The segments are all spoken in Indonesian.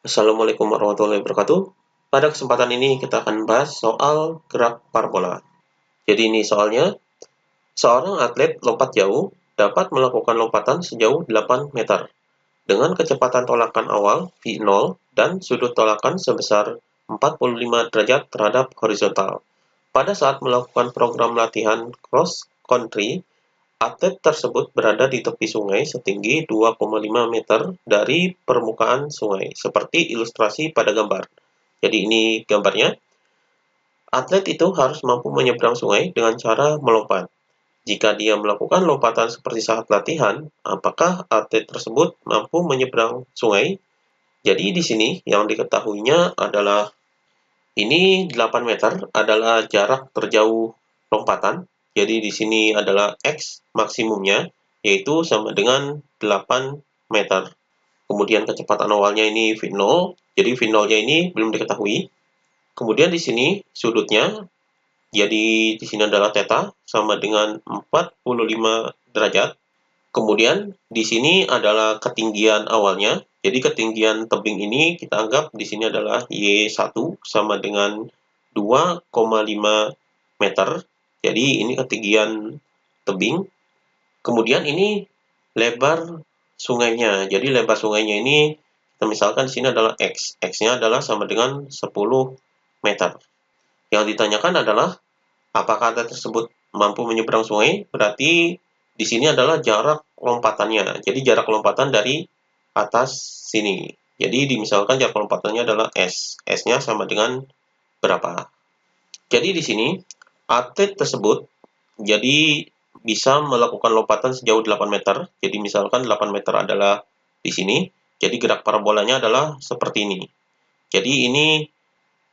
Assalamualaikum warahmatullahi wabarakatuh. Pada kesempatan ini kita akan bahas soal gerak parabola. Jadi ini soalnya, seorang atlet lompat jauh dapat melakukan lompatan sejauh 8 meter dengan kecepatan tolakan awal v0 dan sudut tolakan sebesar 45 derajat terhadap horizontal. Pada saat melakukan program latihan cross country, atlet tersebut berada di tepi sungai setinggi 2,5 meter dari permukaan sungai, seperti ilustrasi pada gambar. Jadi ini gambarnya. Atlet itu harus mampu menyeberang sungai dengan cara melompat. Jika dia melakukan lompatan seperti saat latihan, apakah atlet tersebut mampu menyeberang sungai? Jadi di sini yang diketahuinya adalah ini 8 meter adalah jarak terjauh lompatan. Jadi di sini adalah X maksimumnya, yaitu sama dengan 8 meter. Kemudian kecepatan awalnya ini V0, jadi V0-nya ini belum diketahui. Kemudian di sini sudutnya, jadi di sini adalah theta sama dengan 45 derajat. Kemudian di sini adalah ketinggian awalnya. Jadi ketinggian tebing ini kita anggap di sini adalah Y1 sama dengan 2,5 meter. Jadi ini ketinggian tebing. Kemudian ini lebar sungainya. Jadi lebar sungainya ini kita misalkan di sini adalah X. X-nya adalah sama dengan 10 meter. Yang ditanyakan adalah apakah atlet tersebut mampu menyeberang sungai? Berarti di sini adalah jarak lompatannya. Jadi jarak lompatan dari atas sini. Jadi misalkan jarak lompatannya adalah S. S-nya sama dengan berapa? Jadi di sini atlet tersebut jadi bisa melakukan lompatan sejauh 8 meter. Jadi misalkan 8 meter adalah di sini. Jadi gerak parabolanya adalah seperti ini. Jadi ini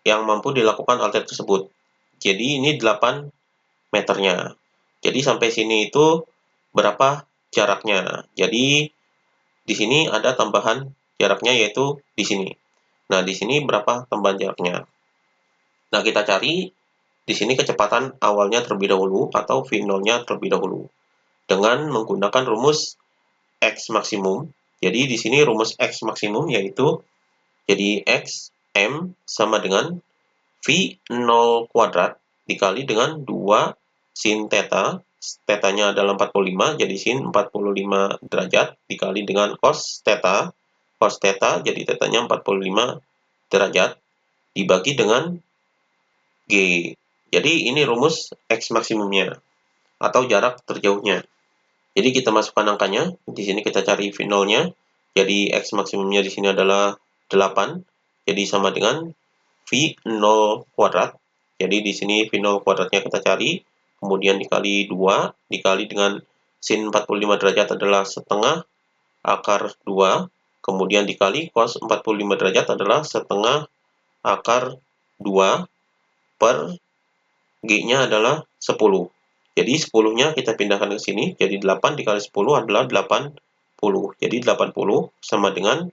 yang mampu dilakukan atlet tersebut. Jadi ini 8 meternya. Jadi sampai sini itu berapa jaraknya. Jadi di sini ada tambahan jaraknya yaitu di sini. Nah, di sini berapa tambahan jaraknya. Nah, kita cari di sini kecepatan awalnya terlebih dahulu atau V0-nya terlebih dahulu dengan menggunakan rumus X maksimum. Jadi di sini rumus X maksimum yaitu jadi X M sama dengan V0 kuadrat dikali dengan 2 sin theta. Theta-nya adalah 45, jadi sin 45 derajat dikali dengan cos theta. Cos theta jadi theta-nya 45 derajat dibagi dengan G. Jadi ini rumus X maksimumnya atau jarak terjauhnya. Jadi kita masukkan angkanya. Di sini kita cari V0-nya. Jadi X maksimumnya di sini adalah 8. Jadi sama dengan V0 kuadrat. Jadi di sini V0 kuadratnya kita cari. Kemudian dikali 2. Dikali dengan sin 45 derajat adalah setengah akar 2. Kemudian dikali cos 45 derajat adalah setengah akar 2 per G-nya adalah 10. Jadi 10-nya kita pindahkan ke sini. Jadi 8 dikali 10 adalah 80. Jadi 80 sama dengan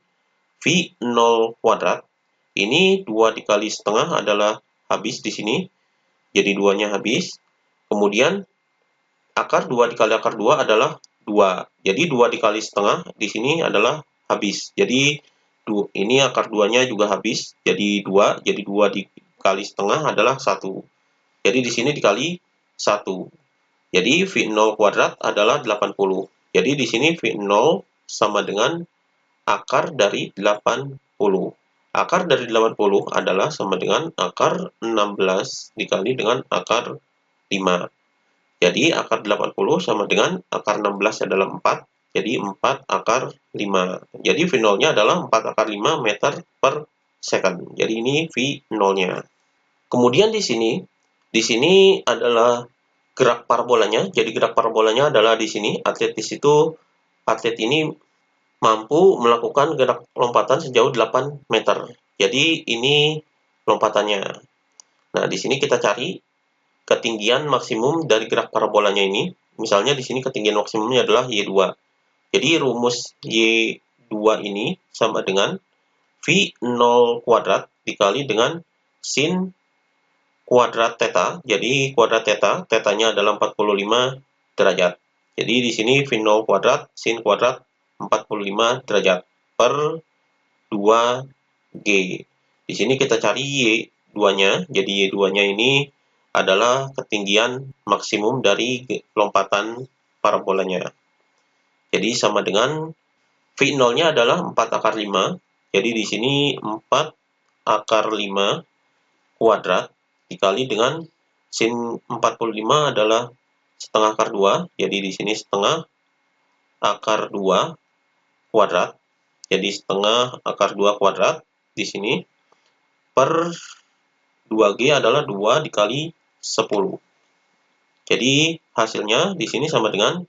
V0 kuadrat. Ini 2 dikali setengah adalah habis di sini. Jadi 2-nya habis. Kemudian akar 2 dikali akar 2 adalah 2. Jadi 2 dikali setengah di sini adalah habis. Jadi ini akar 2-nya juga habis. Jadi 2. Jadi 2 dikali setengah adalah 1. Jadi di sini dikali 1. Jadi V0 kuadrat adalah 80. Jadi di sini V0 sama dengan akar dari 80. Akar dari 80 adalah sama dengan akar 16 dikali dengan akar 5. Jadi akar 80 sama dengan akar 16 adalah 4. Jadi 4 akar 5. Jadi V0-nya adalah 4 akar 5 meter per second. Jadi ini V0-nya. Kemudian di sini adalah gerak parabolanya. Jadi gerak parabolanya adalah di sini. Atlet ini mampu melakukan gerak lompatan sejauh 8 meter. Jadi ini lompatannya. Nah, di sini kita cari ketinggian maksimum dari gerak parabolanya ini. Misalnya di sini ketinggian maksimumnya adalah Y2. Jadi rumus Y2 ini sama dengan V0 kuadrat dikali dengan sin kuadrat theta. Jadi kuadrat theta, theta-nya adalah 45 derajat. Jadi di sini V0 kuadrat sin kuadrat 45 derajat per 2 G. Di sini kita cari Y2-nya. Jadi Y2-nya ini adalah ketinggian maksimum dari lompatan parabolanya. Jadi sama dengan V0-nya adalah 4 akar 5. Jadi di sini 4 akar 5 kuadrat dikali dengan sin 45 adalah setengah akar 2. Jadi di sini setengah akar 2 kuadrat. Jadi setengah akar 2 kuadrat di sini per 2G adalah 2 dikali 10. Jadi hasilnya di sini sama dengan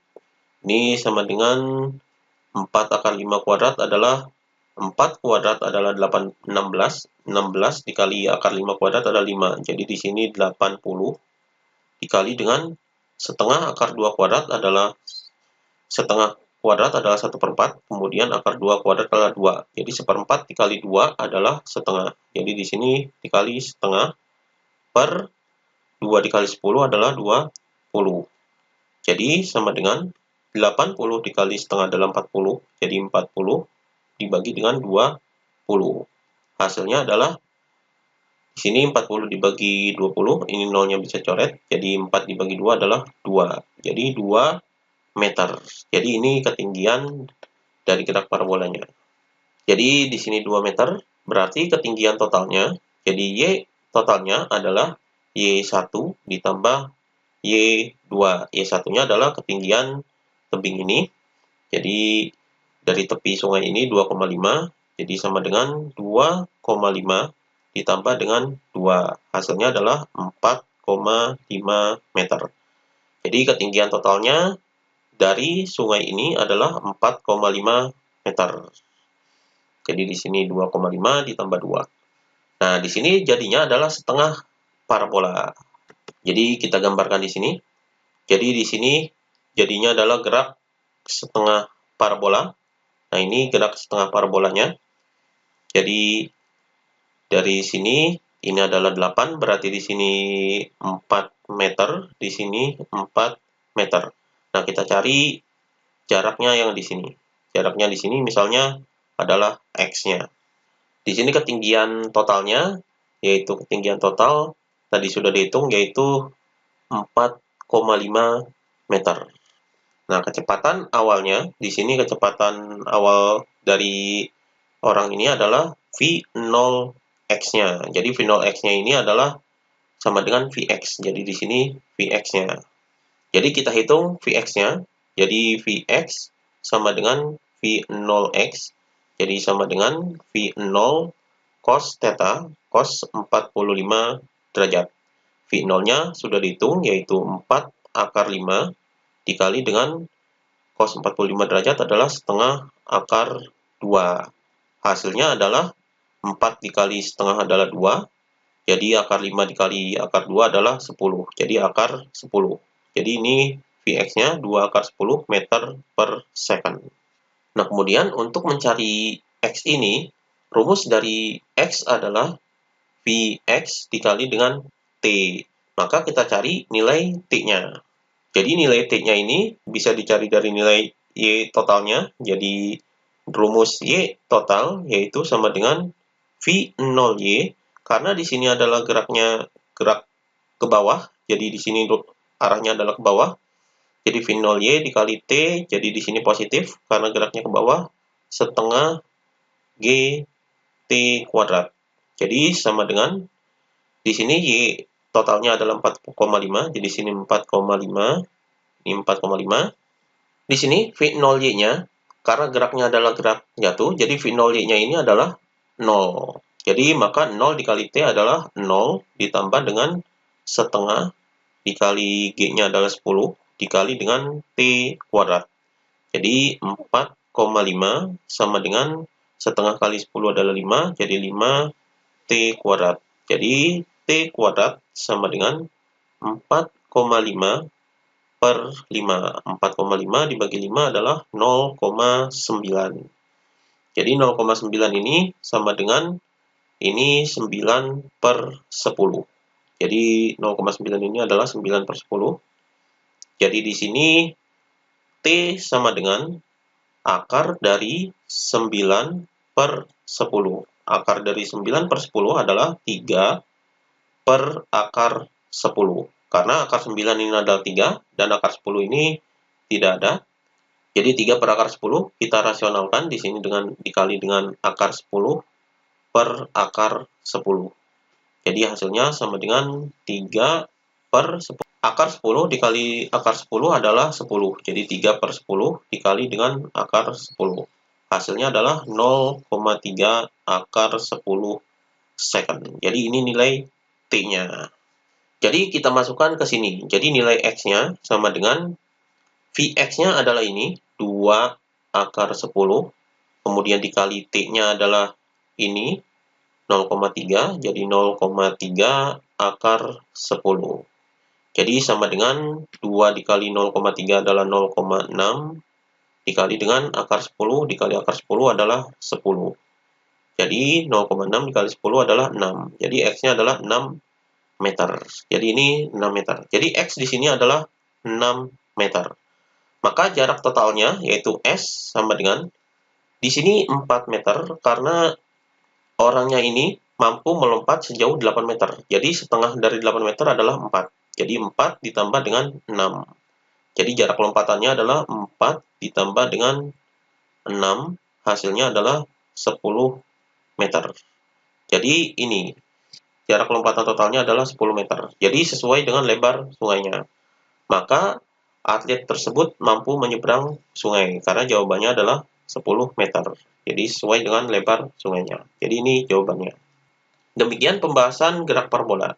4 akar 5 kuadrat adalah 4 kuadrat adalah 16. 16 dikali akar 5 kuadrat adalah 5. Jadi di sini 80 dikali dengan setengah akar 2 kuadrat adalah setengah kuadrat adalah 1/4, kemudian akar 2 kuadrat adalah 2. Jadi 1/4 dikali 2 adalah setengah. Jadi di sini dikali setengah per 2 dikali 10 adalah 20. Jadi sama dengan 80 dikali setengah adalah 40. Jadi 40 dibagi dengan 20. Hasilnya adalah di sini 40 dibagi 20, ini nolnya bisa coret. Jadi 4 dibagi 2 adalah 2. Jadi 2 meter. Jadi ini ketinggian dari gerak parabolanya. Jadi di sini 2 meter, berarti ketinggian totalnya. Jadi Y totalnya adalah Y1 ditambah Y2. Y1-nya adalah ketinggian tebing ini. Jadi dari tepi sungai ini 2,5. Jadi sama dengan 2,5 ditambah dengan 2. Hasilnya adalah 4,5 meter. Jadi ketinggian totalnya dari sungai ini adalah 4,5 meter. Jadi di sini 2,5 ditambah 2. Nah, di sini jadinya adalah setengah parabola. Jadi kita gambarkan di sini. Jadi di sini jadinya adalah gerak setengah parabola. Nah, ini gerak setengah parabolanya. Jadi dari sini ini adalah 8, berarti di sini 4 meter, di sini 4 meter. Nah, kita cari jaraknya yang di sini. Jaraknya di sini misalnya adalah X-nya. Di sini ketinggian totalnya, yaitu ketinggian total tadi sudah dihitung, yaitu 4,5 meter. Nah, kecepatan awalnya, di sini kecepatan awal dari orang ini adalah V0X-nya. Jadi V0X-nya ini adalah sama dengan Vx. Jadi di sini Vx-nya. Jadi kita hitung Vx-nya. Jadi Vx sama dengan V0X. Jadi sama dengan V0 cos theta cos 45 derajat. V0-nya sudah dihitung, yaitu 4 akar 5 dikali dengan cos 45 derajat adalah setengah akar 2. Hasilnya adalah 4 dikali setengah adalah 2. Jadi akar 5 dikali akar 2 adalah 10. Jadi akar 10. Jadi ini Vx-nya 2 akar 10 meter per second. Nah, kemudian untuk mencari X ini, rumus dari X adalah Vx dikali dengan T. Maka kita cari nilai T-nya. Jadi nilai T-nya ini bisa dicari dari nilai Y totalnya. Jadi rumus Y total yaitu sama dengan V0Y, karena di sini adalah gerak ke bawah. Jadi di sini arahnya adalah ke bawah. Jadi V0Y dikali T, jadi di sini positif karena geraknya ke bawah, setengah G T kuadrat. Jadi sama dengan di sini Y totalnya adalah 4,5, jadi di sini 4,5, ini 4,5. Di sini V0Y-nya, karena geraknya adalah gerak jatuh, jadi V0Y-nya ini adalah 0. Jadi maka 0 dikali T adalah 0 ditambah dengan setengah dikali G-nya adalah 10 dikali dengan T kuadrat. Jadi 4,5 sama dengan setengah kali 10 adalah 5, jadi 5 T kuadrat. Jadi T kuadrat sama dengan 4,5 per 5. 4,5 dibagi 5 adalah 0,9. Jadi 0,9 ini sama dengan ini 9 per 10. Jadi 0,9 ini adalah 9 per 10. Jadi di sini T sama dengan akar dari 9 per 10. akar dari 9 per 10 adalah 3 per akar 10. Karena akar 9 ini adalah 3, dan akar 10 ini tidak ada. Jadi 3 per akar 10 kita rasionalkan di sini dengan dikali dengan akar 10 per akar 10. Jadi hasilnya sama dengan 3 per 10. Akar 10 dikali akar 10 adalah 10. Jadi 3 per 10 dikali dengan akar 10. Hasilnya adalah 0,3 akar 10 second. Jadi ini nilai T-nya. Jadi kita masukkan ke sini. Jadi nilai X-nya sama dengan Vx-nya adalah ini, 2 akar 10. Kemudian dikali T-nya adalah ini, 0,3. Jadi 0,3 akar 10. Jadi sama dengan 2 dikali 0,3 adalah 0,6. Dikali dengan akar 10 dikali akar 10 adalah 10. Jadi 0,6 dikali 10 adalah 6. Jadi X-nya adalah 6 meter. Jadi ini 6 meter. Jadi X di sini adalah 6 meter. Maka jarak totalnya yaitu S sama dengan di sini 4 meter karena orangnya ini mampu melompat sejauh 8 meter. Jadi setengah dari 8 meter adalah 4. Jadi 4 ditambah dengan 6. Jadi jarak lompatannya adalah 4 ditambah dengan 6. Hasilnya adalah 10 meter. Jadi ini jarak lompatan totalnya adalah 10 meter. Jadi sesuai dengan lebar sungainya. Maka atlet tersebut mampu menyeberang sungai karena jawabannya adalah 10 meter. Jadi sesuai dengan lebar sungainya. Jadi ini jawabannya. Demikian pembahasan gerak parabola.